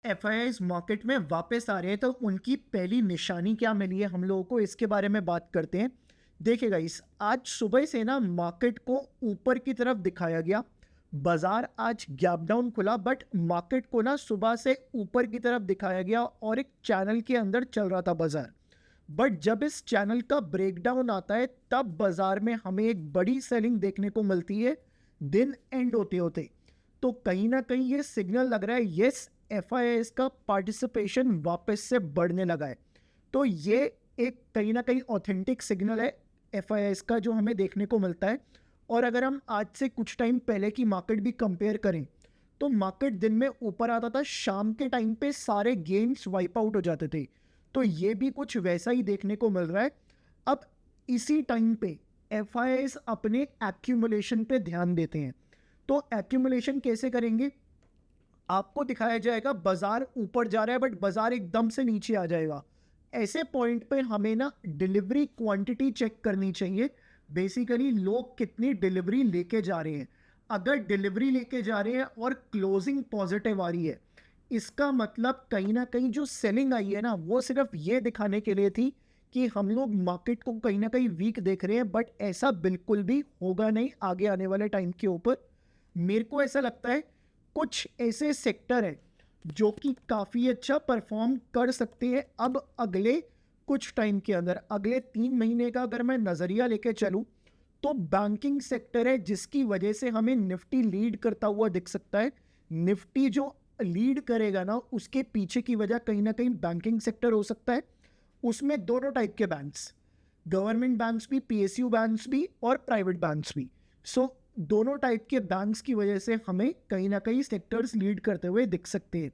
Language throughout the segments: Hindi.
एफआईआईज़ मार्केट में वापस आ रहे हैं, तो उनकी पहली निशानी क्या मिली है हम लोगों को, इसके बारे में बात करते हैं। देखिए गाइस, आज सुबह से ना मार्केट को ऊपर की तरफ दिखाया गया। बाजार आज गैप डाउन खुला, बट मार्केट को ना सुबह से ऊपर की तरफ दिखाया गया और एक चैनल के अंदर चल रहा था बाजार। बट जब इस चैनल का ब्रेकडाउन आता है, तब बाजार में हमें एक बड़ी सेलिंग देखने को मिलती है दिन एंड होते होते। तो कहीं ना कहीं ये सिग्नल लग रहा है, यस, एफआईआईज़ का पार्टिसिपेशन वापस से बढ़ने लगा है। तो ये एक कहीं ना कहीं ऑथेंटिक सिग्नल है एफआईआईज़ का, जो हमें देखने को मिलता है। और अगर हम आज से कुछ टाइम पहले की मार्केट भी कंपेयर करें, तो मार्केट दिन में ऊपर आता था, शाम के टाइम पे सारे गेन्स वाइप आउट हो जाते थे। तो ये भी कुछ वैसा ही देखने को मिल रहा है। अब इसी टाइम पे एफआईआईज़ अपने एक्यूमुलेशन पे ध्यान देते हैं। तो एक्यूमुलेशन कैसे करेंगे? आपको दिखाया जाएगा बाजार ऊपर जा रहा है, बट बाजार एकदम से नीचे आ जाएगा। ऐसे पॉइंट पे हमें ना डिलीवरी क्वांटिटी चेक करनी चाहिए। बेसिकली लोग कितनी डिलीवरी लेके जा रहे हैं। अगर डिलीवरी लेके जा रहे हैं और क्लोजिंग पॉजिटिव आ रही है, इसका मतलब कहीं ना कहीं जो सेलिंग आई है ना, वो सिर्फ ये दिखाने के लिए थी कि हम लोग मार्केट को कहीं ना कहीं वीक देख रहे हैं। बट ऐसा बिल्कुल भी होगा नहीं आगे आने वाले टाइम के ऊपर। मेरे को ऐसा लगता है कुछ ऐसे सेक्टर हैं जो कि काफ़ी अच्छा परफॉर्म कर सकते हैं अब अगले कुछ टाइम के अंदर। अगले 3 महीने का अगर मैं नज़रिया लेके चलूँ, तो बैंकिंग सेक्टर है जिसकी वजह से हमें निफ्टी लीड करता हुआ दिख सकता है। निफ्टी जो लीड करेगा ना, उसके पीछे की वजह कहीं ना कहीं बैंकिंग सेक्टर हो सकता है। उसमें दोनों टाइप के बैंक्स, गवर्नमेंट बैंक्स भी, पीएसयू बैंक्स भी और प्राइवेट बैंक्स भी। सो दोनों टाइप के बैंक्स की वजह से हमें कहीं ना कहीं सेक्टर्स लीड करते हुए दिख सकते हैं।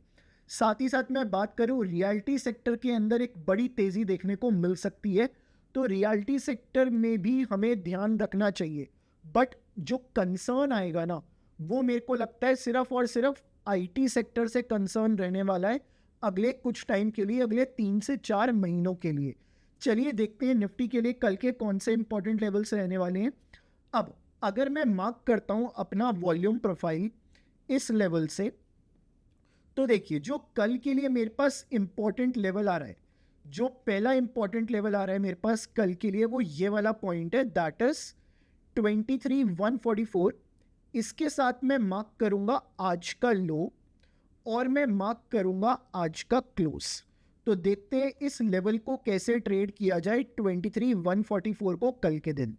साथ ही साथ मैं बात करूं, रियल्टी सेक्टर के अंदर एक बड़ी तेज़ी देखने को मिल सकती है। तो रियल्टी सेक्टर में भी हमें ध्यान रखना चाहिए। बट जो कंसर्न आएगा ना, वो मेरे को लगता है सिर्फ और सिर्फ आईटी सेक्टर से कंसर्न रहने वाला है अगले कुछ टाइम के लिए, अगले 3 से 4 महीनों के लिए। चलिए देखते हैं निफ्टी के लिए कल के कौन से इंपॉर्टेंट लेवल्स रहने वाले हैं। अब अगर मैं मार्क करता हूं अपना वॉल्यूम प्रोफाइल इस लेवल से, तो देखिए जो कल के लिए मेरे पास इंपॉर्टेंट लेवल आ रहा है, जो पहला इंपॉर्टेंट लेवल आ रहा है मेरे पास कल के लिए, वो ये वाला पॉइंट है, दैट इज 23,144। इसके साथ मैं मार्क करूंगा आज का लो और मैं मार्क करूंगा आज का क्लोज। तो देखते हैं इस लेवल को कैसे ट्रेड किया जाए 23,144 को कल के दिन।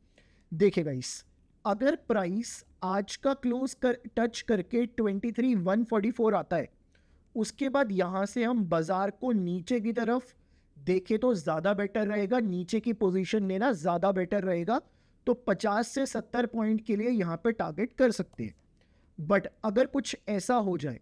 देखिएगा इस, अगर प्राइस आज का क्लोज टच करके 23,144 आता है, उसके बाद यहाँ से हम बाजार को नीचे की तरफ देखें तो ज़्यादा बेटर रहेगा, नीचे की पोजीशन लेना ज़्यादा बेटर रहेगा। तो 50 से 70 पॉइंट के लिए यहाँ पे टारगेट कर सकते हैं। बट अगर कुछ ऐसा हो जाए,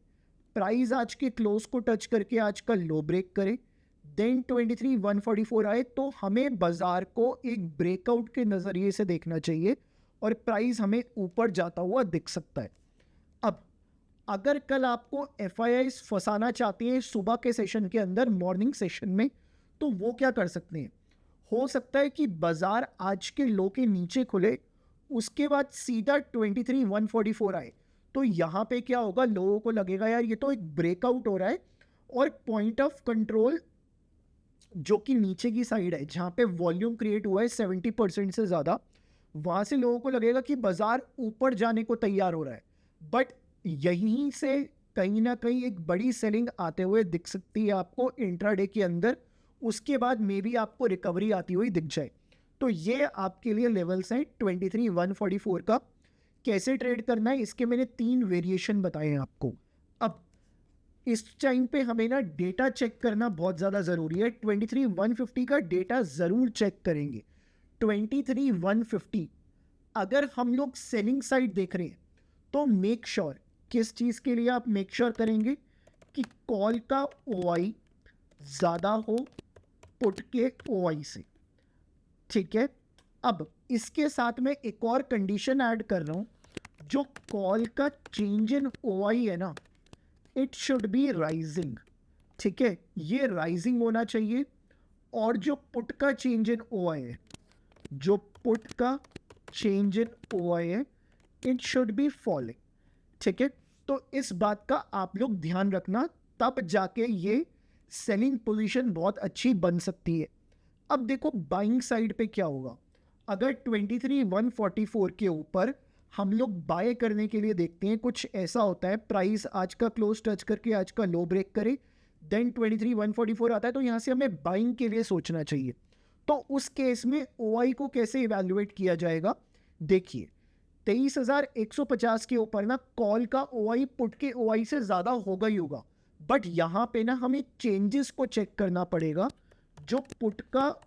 प्राइस आज के क्लोज को टच करके आज का लो ब्रेक करे, देन 23,144 आए, तो हमें बाजार को एक ब्रेकआउट के नज़रिए से देखना चाहिए और प्राइस हमें ऊपर जाता हुआ दिख सकता है। अब अगर कल आपको एफआईआईज़ फंसाना चाहते हैं सुबह के सेशन के अंदर, मॉर्निंग सेशन में, तो वो क्या कर सकते हैं? हो सकता है कि बाजार आज के लो के नीचे खुले, उसके बाद सीधा 23,144 आए। तो यहाँ पे क्या होगा, लोगों को लगेगा यार ये तो एक ब्रेकआउट हो रहा है, और पॉइंट ऑफ कंट्रोल जो कि नीचे की साइड है, जहाँ पे वॉल्यूम क्रिएट हुआ है 70% से ज़्यादा, वहाँ से लोगों को लगेगा कि बाजार ऊपर जाने को तैयार हो रहा है। बट यहीं से कहीं ना कहीं एक बड़ी सेलिंग आते हुए दिख सकती है आपको इंट्राडे के अंदर। उसके बाद मे बी आपको रिकवरी आती हुई दिख जाए। तो ये आपके लिए लेवल्स हैं 23,144 का। कैसे ट्रेड करना है, इसके मैंने 3 वेरिएशन बताए हैं आपको। अब इस टाइम पे हमें ना डेटा चेक करना बहुत ज़्यादा ज़रूरी है। 23,150 का डेटा ज़रूर चेक करेंगे। 23,150 अगर हम लोग सेलिंग साइड देख रहे हैं, तो मेक श्योर, किस चीज़ के लिए आप मेक श्योर करेंगे कि कॉल का ओआई ज़्यादा हो पुट के ओआई से। ठीक है, अब इसके साथ में एक और कंडीशन ऐड कर रहा हूँ, जो कॉल का चेंज इन ओआई है ना, इट शुड बी राइजिंग। ठीक है, ये राइजिंग होना चाहिए। और जो पुट का चेंज इन ओआई है, जो पुट का चेंज इन ओआई है, इट शुड बी फॉलिंग। ठीक है, तो इस बात का आप लोग ध्यान रखना तब जाके ये सेलिंग पोजीशन बहुत अच्छी बन सकती है। अब देखो बाइंग साइड पे क्या होगा, अगर 23,144 के ऊपर हम लोग बाय करने के लिए देखते हैं, कुछ ऐसा होता है प्राइस आज का क्लोज टच करके आज का लो ब्रेक करे, देन 23,144 आता है, तो यहाँ से हमें बाइंग के लिए सोचना चाहिए। तो उस केस में ओआई को कैसे इवैल्यूएट किया जाएगा, देखिए 23,150 के ऊपर ना कॉल का ओआई पुट के ओआई से ज़्यादा होगा ही होगा, बट यहाँ पे ना हमें चेंजेस को चेक करना पड़ेगा। जो पुट का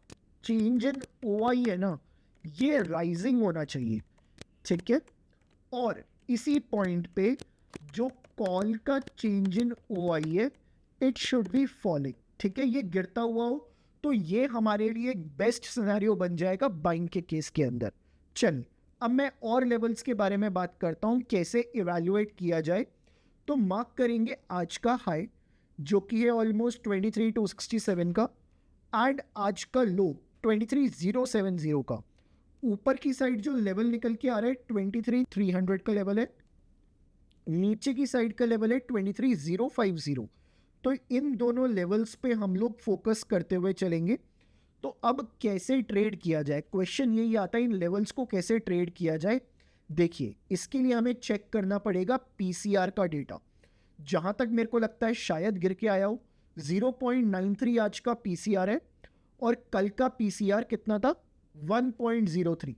चेंज इन ओआई है ना, ये राइजिंग होना चाहिए, ठीक है। और इसी पॉइंट पे जो कॉल का चेंज इन ओआई है, इट शुड बी फॉलिंग, ठीक है, ये गिरता हुआ हो, तो ये हमारे लिए एक बेस्ट सिनेरियो बन जाएगा बाइंग के केस के अंदर। चलिए अब मैं और लेवल्स के बारे में बात करता हूँ कैसे इवैल्यूएट किया जाए। तो मार्क करेंगे आज का हाई जो कि है ऑलमोस्ट 23,267 का, एंड आज का लो 23,070 का। ऊपर की साइड जो लेवल निकल के आ रहा है 23,300 का लेवल है, नीचे की साइड का लेवल है 23,050। तो इन दोनों लेवल्स पे हम लोग फोकस करते हुए चलेंगे। तो अब कैसे ट्रेड किया जाए, क्वेश्चन यही आता है इन लेवल्स को कैसे ट्रेड किया जाए। देखिए इसके लिए हमें चेक करना पड़ेगा पीसीआर का डेटा। जहाँ तक मेरे को लगता है शायद गिर के आया हो, 0.93 आज का पीसीआर है और कल का पीसीआर कितना था 1.03।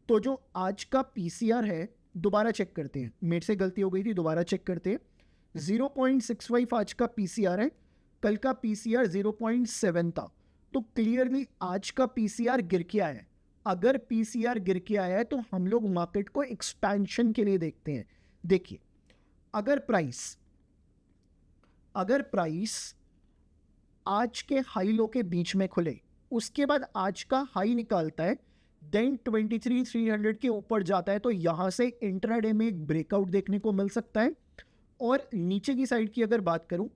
तो जो आज का पीसीआर है दोबारा चेक करते हैं, मेरे से गलती हो गई थी, दोबारा चेक करते हैं। 0.65 आज का पीसीआर है, कल का पीसीआर 0.7 था। तो क्लियरली आज का पीसीआर गिर के आया है। अगर पीसीआर गिर के आया है तो हम लोग मार्केट को एक्सपेंशन के लिए देखते हैं। देखिए अगर प्राइस आज के हाई लो के बीच में खुले, उसके बाद आज का हाई निकालता है, देन 23,300 के ऊपर जाता है, तो यहाँ से इंट्राडे में एक ब्रेकआउट देखने को मिल सकता है। और नीचे की साइड की अगर बात करूं,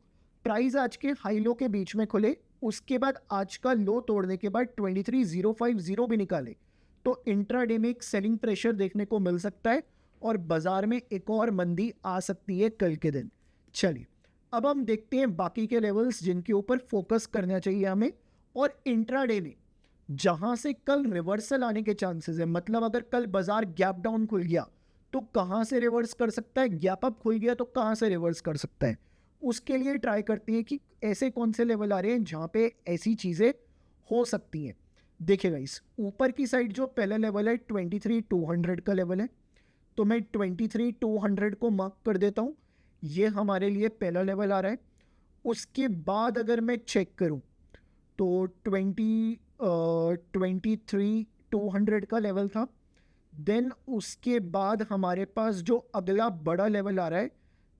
प्राइस आज के हाई लो के बीच में खुले, उसके बाद आज का लो तोड़ने के बाद 23,050 भी निकाले, तो इंट्राडे में एक सेलिंग प्रेशर देखने को मिल सकता है और बाजार में एक और मंदी आ सकती है कल के दिन। चलिए अब हम देखते हैं बाकी के लेवल्स जिनके ऊपर फोकस करना चाहिए हमें। और इंट्राडे में जहां से कल रिवर्सल आने के चांसेस है, मतलब अगर कल बाजार गैप डाउन खुल गया तो कहां से रिवर्स कर सकता है, गैप अप खुल गया तो कहां से रिवर्स कर सकता है, उसके लिए ट्राई करते हैं कि ऐसे कौन से लेवल आ रहे हैं जहां पे ऐसी चीज़ें हो सकती हैं। देखिएगा इस ऊपर की साइड जो पहला लेवल है 23,200 का लेवल है, तो मैं 23,200 को मार्क कर देता हूँ, ये हमारे लिए पहला लेवल आ रहा है। उसके बाद अगर मैं चेक करूँ तो 23,200 का लेवल था। देन उसके बाद हमारे पास जो अगला बड़ा लेवल आ रहा है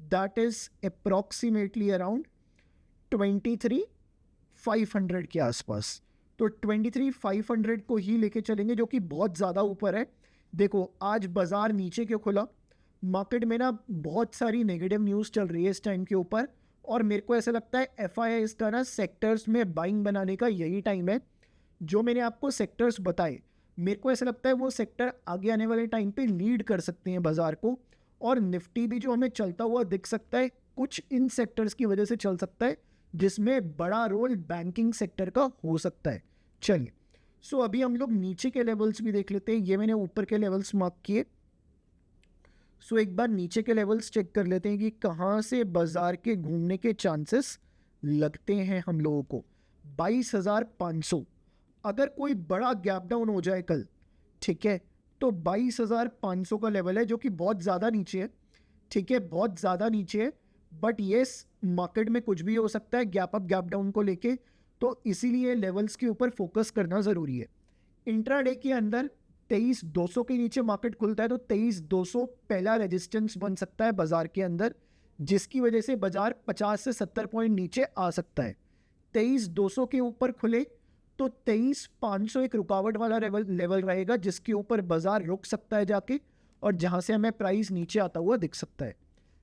दैट इज अप्रॉक्सीमेटली अराउंड 23,500 के आसपास। तो 23,500 को ही लेके चलेंगे जो कि बहुत ज़्यादा ऊपर है। देखो आज बाजार नीचे क्यों खुला, मार्केट में ना बहुत सारी नेगेटिव न्यूज़ चल रही है इस टाइम के ऊपर, और मेरे को ऐसा लगता है एफआईआई का ना सेक्टर्स में बाइंग बनाने का यही टाइम है। जो मैंने आपको सेक्टर्स बताए, मेरे को ऐसा लगता है वो सेक्टर आगे आने वाले टाइम पे लीड कर सकते हैं बाजार को, और निफ्टी भी जो हमें चलता हुआ दिख सकता है कुछ इन सेक्टर्स की वजह से चल सकता है, जिसमें बड़ा रोल बैंकिंग सेक्टर का हो सकता है। चलिए सो अभी हम लोग नीचे के लेवल्स भी देख लेते हैं। ये मैंने ऊपर के लेवल्स मार्क किए, सो एक बार नीचे के लेवल्स चेक कर लेते हैं कि कहाँ से बाजार के घूमने के चांसेस लगते हैं हम लोगों को। 22,500 अगर कोई बड़ा गैप डाउन हो जाए कल, ठीक है, तो 22,500 का लेवल है जो कि बहुत ज़्यादा नीचे है, ठीक है, बहुत ज़्यादा नीचे है। बट येस मार्केट में कुछ भी हो सकता है गैप अप गैप डाउन को लेके, तो इसीलिए लेवल्स के ऊपर फोकस करना ज़रूरी है। इंट्राडे के अंदर 23,200 के नीचे मार्केट खुलता है तो 23,200 पहला रेजिस्टेंस बन सकता है बाजार के अंदर, जिसकी वजह से बाजार 50 से 70 पॉइंट नीचे आ सकता है। 23,200 के ऊपर खुले तो 23,500 एक रुकावट वाला लेवल रहेगा जिसके ऊपर बाजार रुक सकता है जाके, और जहां से हमें प्राइस नीचे आता हुआ दिख सकता है।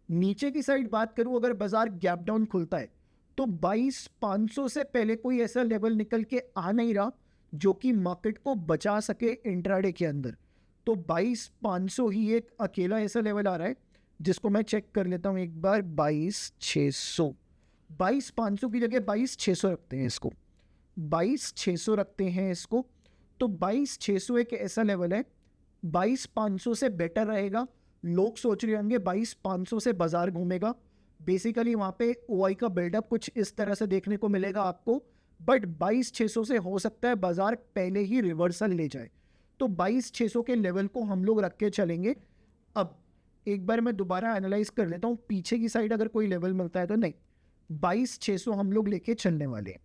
नीचे की साइड बात करूं, अगर बाजार गैप डाउन खुलता है तो 22,500 से पहले कोई ऐसा लेवल निकल के आ नहीं रहा जो कि मार्केट को बचा सके इंट्राडे के अंदर। तो 22,500 ही एक अकेला ऐसा लेवल आ रहा है जिसको मैं चेक कर लेता हूं एक बार। 22,600 22,500 की जगह 22,600 रखते हैं इसको, 22,600 रखते हैं इसको। तो 22,600 एक ऐसा लेवल है, 22,500 से बेटर रहेगा। लोग सोच रहे होंगे 22,500 से बाजार घूमेगा। बेसिकली वहाँ पे ओआई का बिल्डअप कुछ इस तरह से देखने को मिलेगा आपको, बट 22,600 से हो सकता है बाजार पहले ही रिवर्सल ले जाए। तो 22,600 के लेवल को हम लोग रख के चलेंगे। अब एक बार मैं दोबारा एनालाइज कर लेता हूँ, पीछे की साइड अगर कोई लेवल मिलता है तो नहीं, 22,600 हम लोग लेके चलने वाले हैं।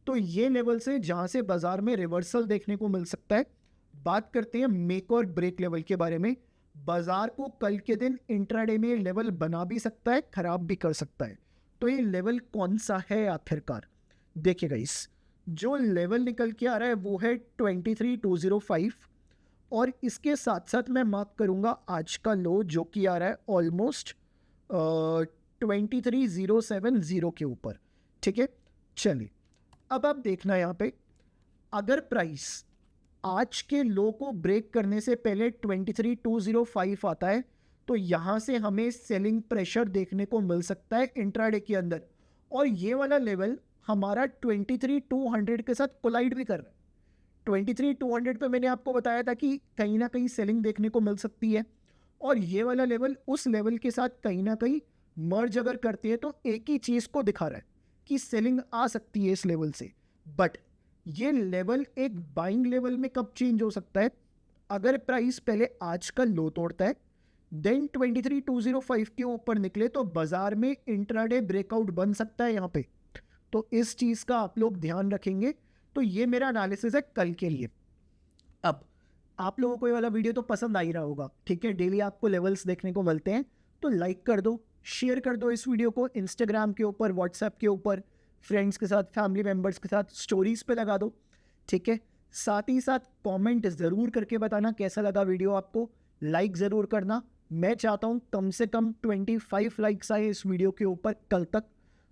तो ये लेवल से जहाँ से बाजार में रिवर्सल देखने को मिल सकता है। बात करते हैं मेक और ब्रेक लेवल के बारे में। बाजार को कल के दिन इंट्राडे में लेवल बना भी सकता है, खराब भी कर सकता है। तो ये लेवल कौन सा है आखिरकार, देखिएगा इस जो लेवल निकल के आ रहा है वो है 23,205, और इसके साथ साथ मैं मार्क करूंगा आज का लो जो कि आ रहा है ऑलमोस्ट 23,070 के ऊपर। ठीक है, चलिए अब आप देखना यहाँ पे, अगर प्राइस आज के लो को ब्रेक करने से पहले 23,205 आता है तो यहाँ से हमें सेलिंग प्रेशर देखने को मिल सकता है इंट्राडे के अंदर, और ये वाला लेवल हमारा 23,200 के साथ कोलाइड भी कर रहा है। 23,200 पे मैंने आपको बताया था कि कहीं ना कहीं सेलिंग देखने को मिल सकती है, और ये वाला लेवल उस लेवल के साथ कहीं ना कहीं मर्ज अगर करती है तो एक ही चीज़ को दिखा रहा है कि सेलिंग आ सकती है इस लेवल से। बट ये लेवल एक बाइंग लेवल में कब चेंज हो सकता है, अगर प्राइस पहले आज का लो तोड़ता है, देन 23,205 के ऊपर निकले तो बाजार में इंट्राडे ब्रेकआउट बन सकता है यहाँ पे। तो इस चीज़ का आप लोग ध्यान रखेंगे। तो ये मेरा एनालिसिस है कल के लिए। अब आप लोगों को ये वाला वीडियो तो पसंद आ ही रहा होगा, ठीक है, डेली आपको लेवल्स देखने को मिलते हैं, तो लाइक कर दो, शेयर कर दो इस वीडियो को इंस्टाग्राम के ऊपर, व्हाट्सएप के ऊपर, फ्रेंड्स के साथ, फैमिली मेम्बर्स के साथ स्टोरीज पे लगा दो। ठीक है, साथ ही साथ कमेंट ज़रूर करके बताना कैसा लगा वीडियो आपको, लाइक ज़रूर करना। मैं चाहता हूँ कम से कम 25 लाइक्स आए इस वीडियो के ऊपर कल तक,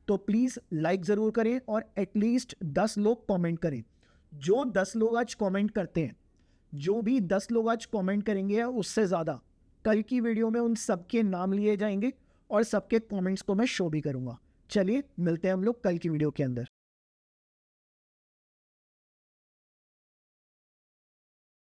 तो प्लीज़ लाइक ज़रूर करें और एटलीस्ट 10 लोग कमेंट करें। जो 10 लोग आज कमेंट करते हैं, जो भी 10 लोग आज कमेंट करेंगे या उससे ज़्यादा, कल की वीडियो में उन सबके नाम लिए जाएंगे और सबके कमेंट्स को मैं शो भी करूँगा। चलिए मिलते हैं हम लोग कल की वीडियो के अंदर।